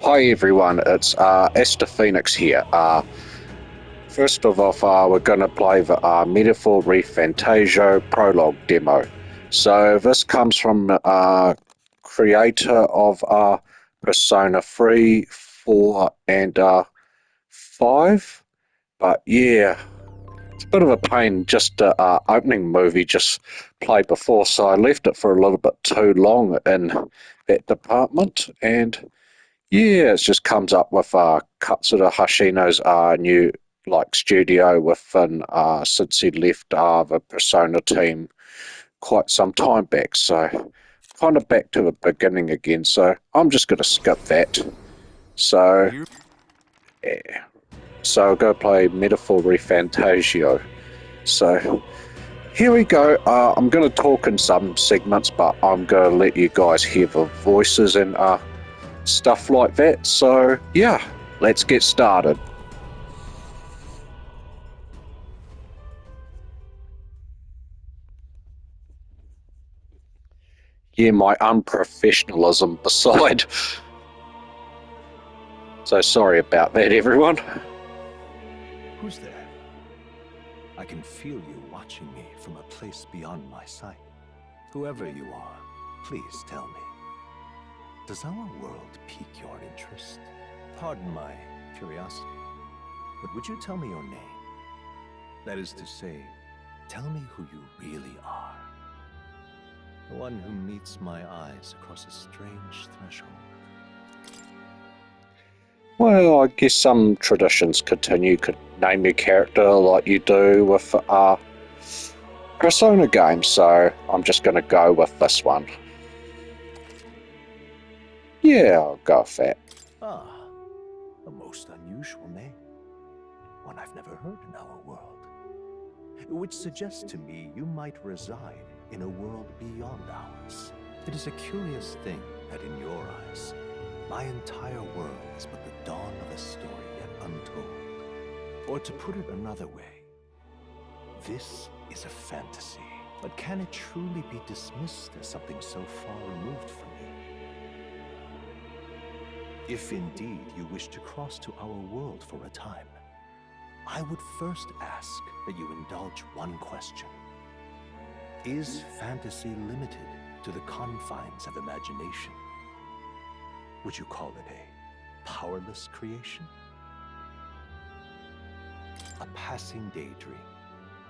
Hi everyone, it's Esther Phoenix here. First of all, we're going to play the Metaphor ReFantazio Prologue demo. So this comes from creator of Persona 3, 4 and 5. But yeah, it's a bit of a pain, just opening movie just played before, so I left it for a little bit too long in that department, and yeah, it just comes up with Katsuda Hashino's new studio within since he left the Persona team quite some time back. So kind of back to the beginning again. So I'm just going to skip that. So yeah, so I'll go play Metaphor ReFantazio. So here we go. I'm going to talk in some segments, but I'm going to let you guys hear the voices and stuff like that. So yeah, let's get started. Yeah, my unprofessionalism beside. So sorry about that, everyone. Who's there? I can feel you watching me from a place beyond my sight. Whoever you are, please tell me. Does our world pique your interest? Pardon my curiosity, but would you tell me your name? That is to say, tell me who you really are. The one who meets my eyes across a strange threshold. Well, I guess some traditions continue. You could name your character like you do with Persona games, so I'm just going to go with this one. Yeah, I'll go with that. Ah, a most unusual name. One I've never heard in our world. Which suggests to me you might reside in a world beyond ours. It is a curious thing that in your eyes, my entire world is but the dawn of a story yet untold. Or to put it another way, this is a fantasy. But can it truly be dismissed as something so far removed from you? If indeed you wish to cross to our world for a time, I would first ask that you indulge one question. Is fantasy limited to the confines of imagination? Would you call it a powerless creation? A passing daydream,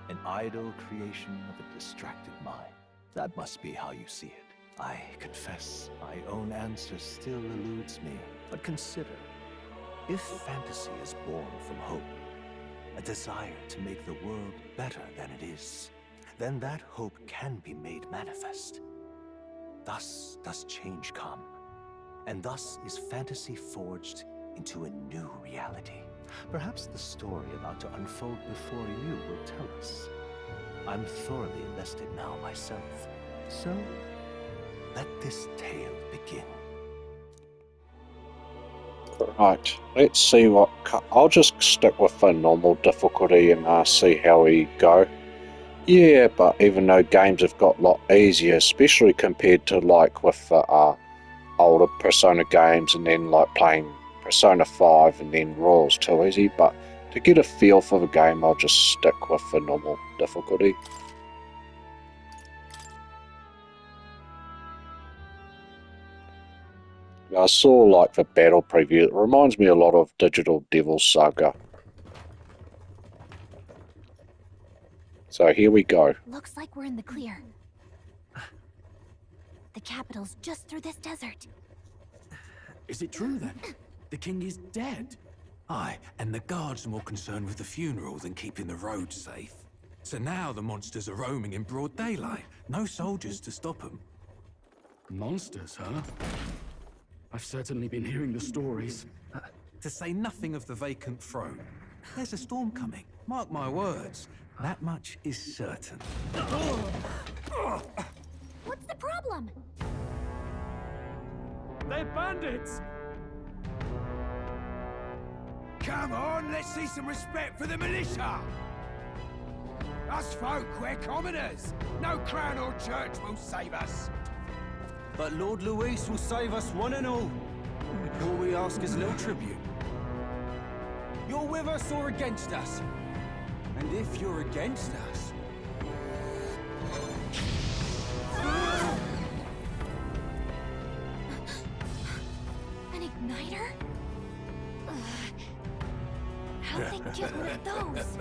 an idle creation of a distracted mind. That must be how you see it. I confess my own answer still eludes me. But consider, if fantasy is born from hope, a desire to make the world better than it is, then that hope can be made manifest. Thus does change come, and thus is fantasy forged into a new reality. Perhaps the story about to unfold before you will tell us. I'm thoroughly invested now myself, so let this tale begin. Right, let's see what... I'll just stick with the normal difficulty and see how we go. Yeah, but even though games have got a lot easier, especially compared to with the older Persona games, and then playing Persona 5 and then Royal's too easy, but to get a feel for the game I'll just stick with the normal difficulty. I saw the battle preview. It reminds me a lot of Digital Devil Saga. So here we go. Looks like we're in the clear. The capital's just through this desert. Is it true then? The king is dead? Aye, and the guards are more concerned with the funeral than keeping the roads safe. So now the monsters are roaming in broad daylight. No soldiers to stop them. Monsters, huh? I've certainly been hearing the stories. To say nothing of the vacant throne. There's a storm coming, mark my words. That much is certain. What's the problem? They're bandits! Come on, let's see some respect for the militia! Us folk, we're commoners. No crown or church will save us. But Lord Luis will save us one and all. All we ask is a little tribute. You're with us or against us? And if you're against us... An igniter? How'd they get one of those?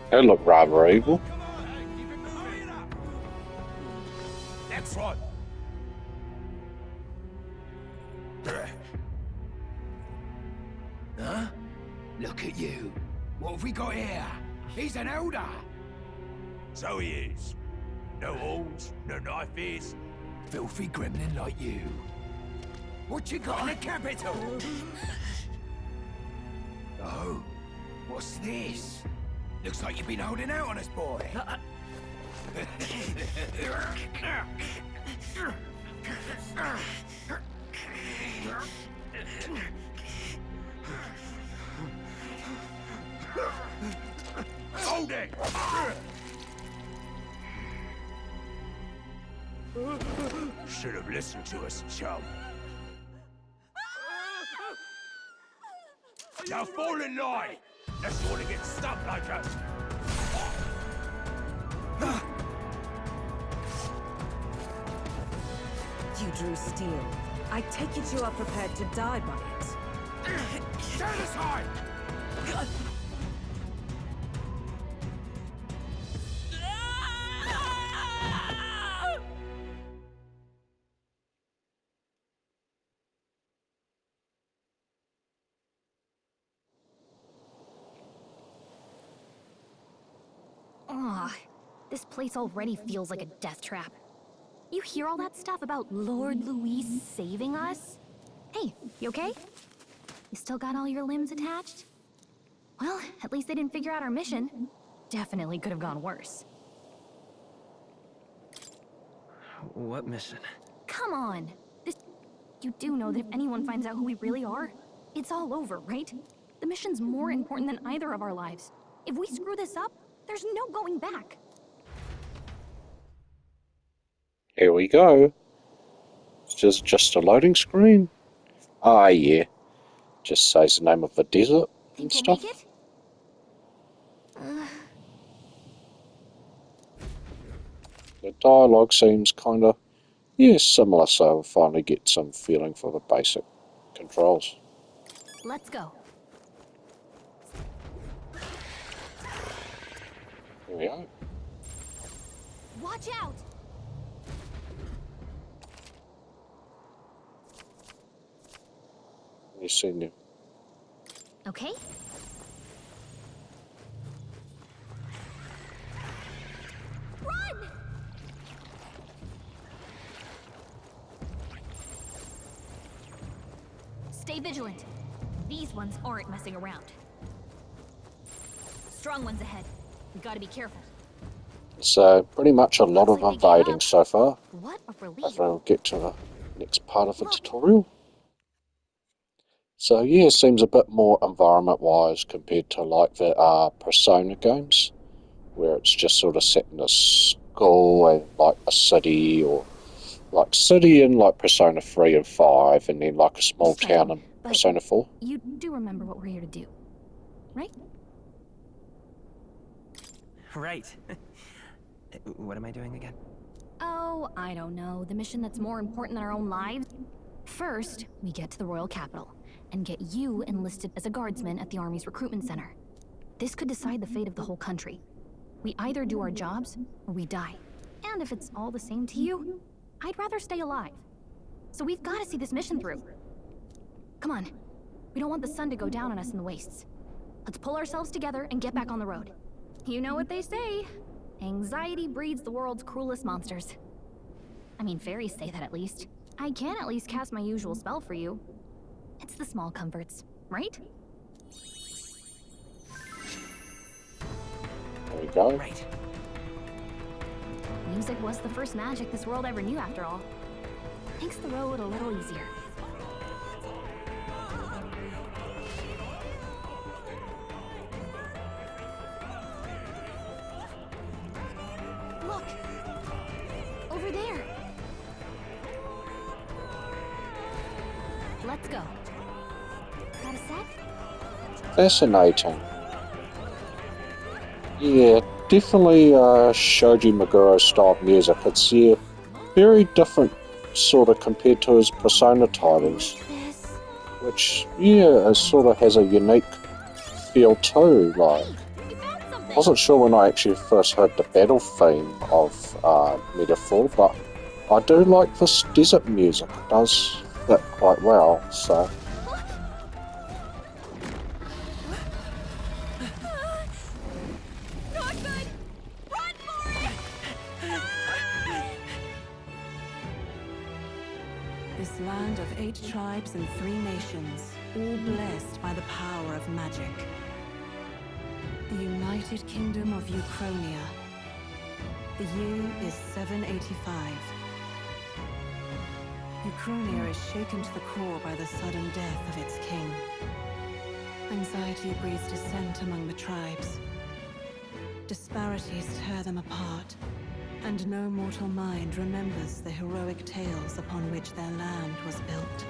They look rather evil. Come on, keep it moving up. That's right. Huh? Look at you. What have we got here? He's an elder. So he is. No horns, no knife ears. Filthy gremlin like you. What you got in the capital? Oh, what's this? Looks like you've been holding out on us, boy. Hold it! Should have listened to us, chum. Now fall in line! Unless you want to get stuck like us. You drew steel. I take it you are prepared to die by it. Stand aside! Aw, this place already feels like a death trap. You hear all that stuff about Lord Luis saving us? Hey, you okay? You still got all your limbs attached? Well, at least they didn't figure out our mission. Definitely could have gone worse. What mission? Come on! You do know that if anyone finds out who we really are, it's all over, right? The mission's more important than either of our lives. If we screw this up, there's no going back. Here we go. It's just a loading screen. Ah, yeah. Just says the name of the desert and Think we'll stuff. make it? The dialogue seems kind of, yeah, similar, so I finally get some feeling for the basic controls. Let's go. Here we go. Watch out! You seen you. Okay. Run! Stay vigilant. These ones aren't messing around. Strong ones ahead. We gotta be careful. So pretty much a lot of Looks like they gave invading up. so far. What a As relief. we'll get to the next part of the tutorial. So yeah, it seems a bit more environment-wise compared to like the Persona games, where it's just sort of set in a school and like a city, or like city in like Persona 3 and 5, and then like a small town in But Persona 4. you do remember what we're here to do, right? Right. What am I doing again? Oh, I don't know. The mission that's more important than our own lives? First, we get to the royal capital and get you enlisted as a guardsman at the army's recruitment center. This could decide the fate of the whole country. We either do our jobs or we die. And if it's all the same to you, I'd rather stay alive. So we've got to see this mission through. Come on. We don't want the sun to go down on us in the wastes. Let's pull ourselves together and get back on the road. You know what they say. Anxiety breeds the world's cruelest monsters. I mean, fairies say that at least. I can at least cast my usual spell for you. It's the small comforts, right? There we go. Right. Music was the first magic this world ever knew, after all. Makes the road a little easier. Look! Over there! Let's go. Got a sec? Fascinating. Yeah, definitely Shoji Meguro style music. It's very different sort of compared to his Persona titles, which sort of has a unique feel too. Like, I wasn't sure when I actually first heard the battle theme of Metaphor, but I do like this desert music. It does fit quite well. So. This land of 8 tribes and 3 nations, all blessed by the power of magic. The United Kingdom of Uchronia. The year is 785. Uchronia is shaken to the core by the sudden death of its king. Anxiety breeds dissent among the tribes. Disparities tear them apart. And no mortal mind remembers the heroic tales upon which their land was built.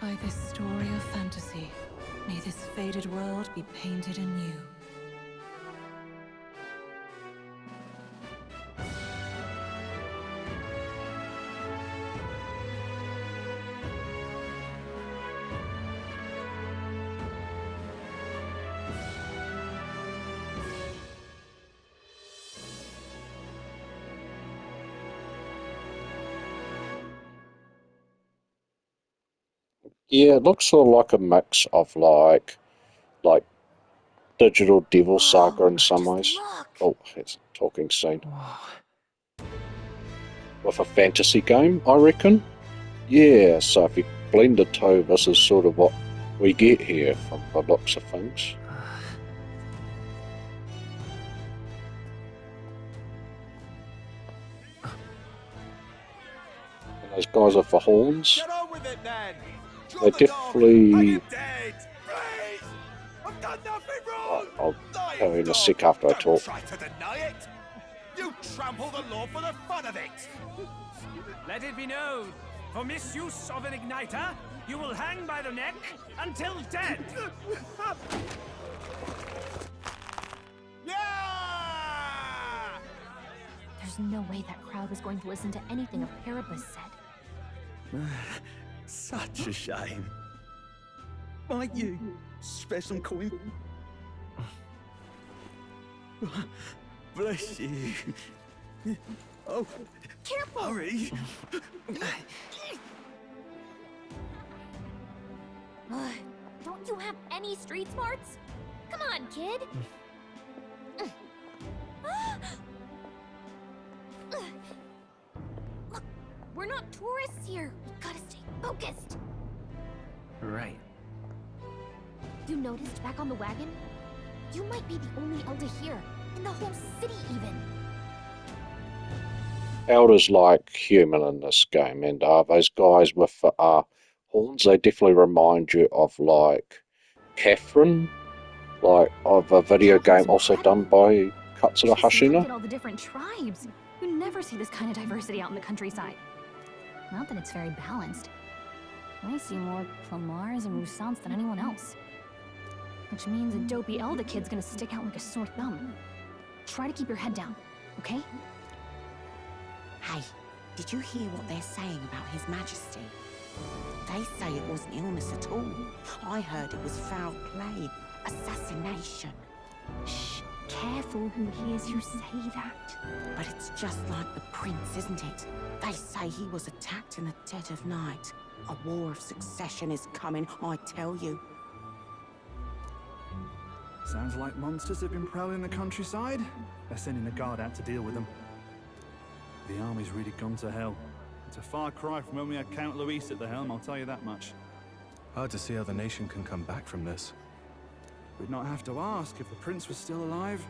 By this story of fantasy, may this faded world be painted anew. Yeah, it looks sort of like a mix of like Digital Devil Saga in some ways. Oh, it's a talking scene. With a fantasy game, I reckon. Yeah, so if you blend the two, this is sort of what we get here from the looks of things. And those guys are for horns. Get on with it, then. They definitely. I've done nothing wrong. I'll tell you in a sec after I talk. Try to deny it. You trample the law for the fun of it. Let it be known, for misuse of an igniter, you will hang by the neck until dead. Yeah! There's no way that crowd was going to listen to anything a Paribus said. Such a shame. Might you spare some coin? Bless you. Oh, Careful! hurry. Don't you have any street smarts? Come on, kid! Look, we're not tourists here. We gotta stay focused. Right. You noticed back on the wagon? You might be the only Elder here, in the whole city even. Elder's like human in this game, and those guys with horns, they definitely remind you of like Catherine, like of a video game also done by Katsura Just look Hashina. at all the different tribes. You never see this kind of diversity out in the countryside. Not that it's very balanced. I see more Clamars and Roussants than anyone else. Which means a dopey Elder kid's gonna stick out like a sore thumb. Try to keep your head down, okay? Hey, did you hear what they're saying about His Majesty? They say it wasn't illness at all. I heard it was foul play, assassination. Shh, careful who hears you say that. But it's just like the prince, isn't it? They say he was attacked in the dead of night. A war of succession is coming, I tell you. Sounds like monsters have been prowling the countryside. They're sending a guard out to deal with them. The army's really gone to hell. It's a far cry from when we had Count Luis at the helm, I'll tell you that much. Hard to see how the nation can come back from this. We'd not have to ask if the prince was still alive.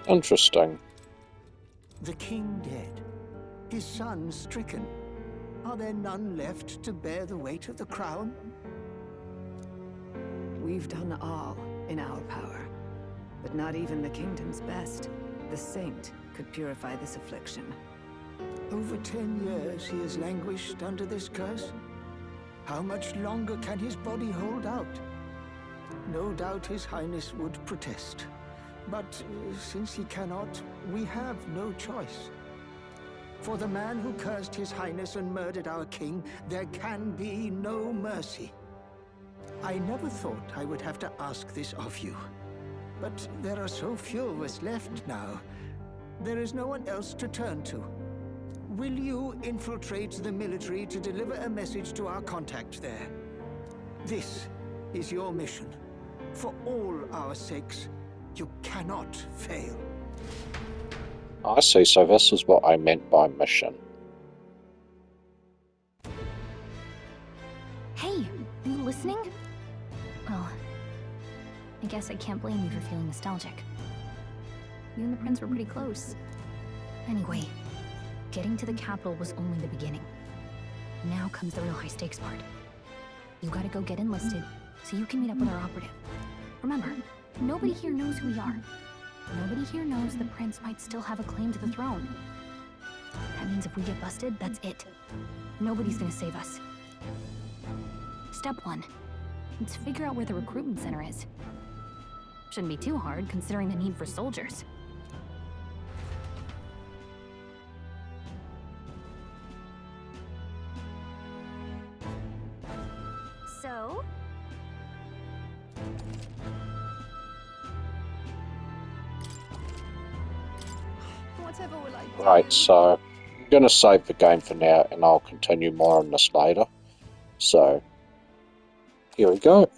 Interesting. The king dead, his son stricken. Are there none left to bear the weight of the crown? We've done all in our power, but not even the kingdom's best, the saint, could purify this affliction. Over 10 years he has languished under this curse. How much longer can his body hold out? No doubt His Highness would protest. But since he cannot, we have no choice. For the man who cursed His Highness and murdered our king, there can be no mercy. I never thought I would have to ask this of you. But there are so few of us left now. There is no one else to turn to. Will you infiltrate the military to deliver a message to our contact there? This is your mission. For all our sakes, you cannot fail. I see, so this is what I meant by mission. Hey, are you listening? Well, I guess I can't blame you for feeling nostalgic. You and the prince were pretty close. Anyway, getting to the capital was only the beginning. Now comes the real high-stakes part. You gotta go get enlisted, so you can meet up with our operative. Remember, nobody here knows who we are. Nobody here knows the prince might still have a claim to the throne. That means if we get busted, that's it. Nobody's gonna save us. Step 1. Let's figure out where the recruitment center is. Shouldn't be too hard, considering the need for soldiers. So? Whatever will I do? Right, so I'm going to save the game for now and I'll continue more on this later. So, here we go.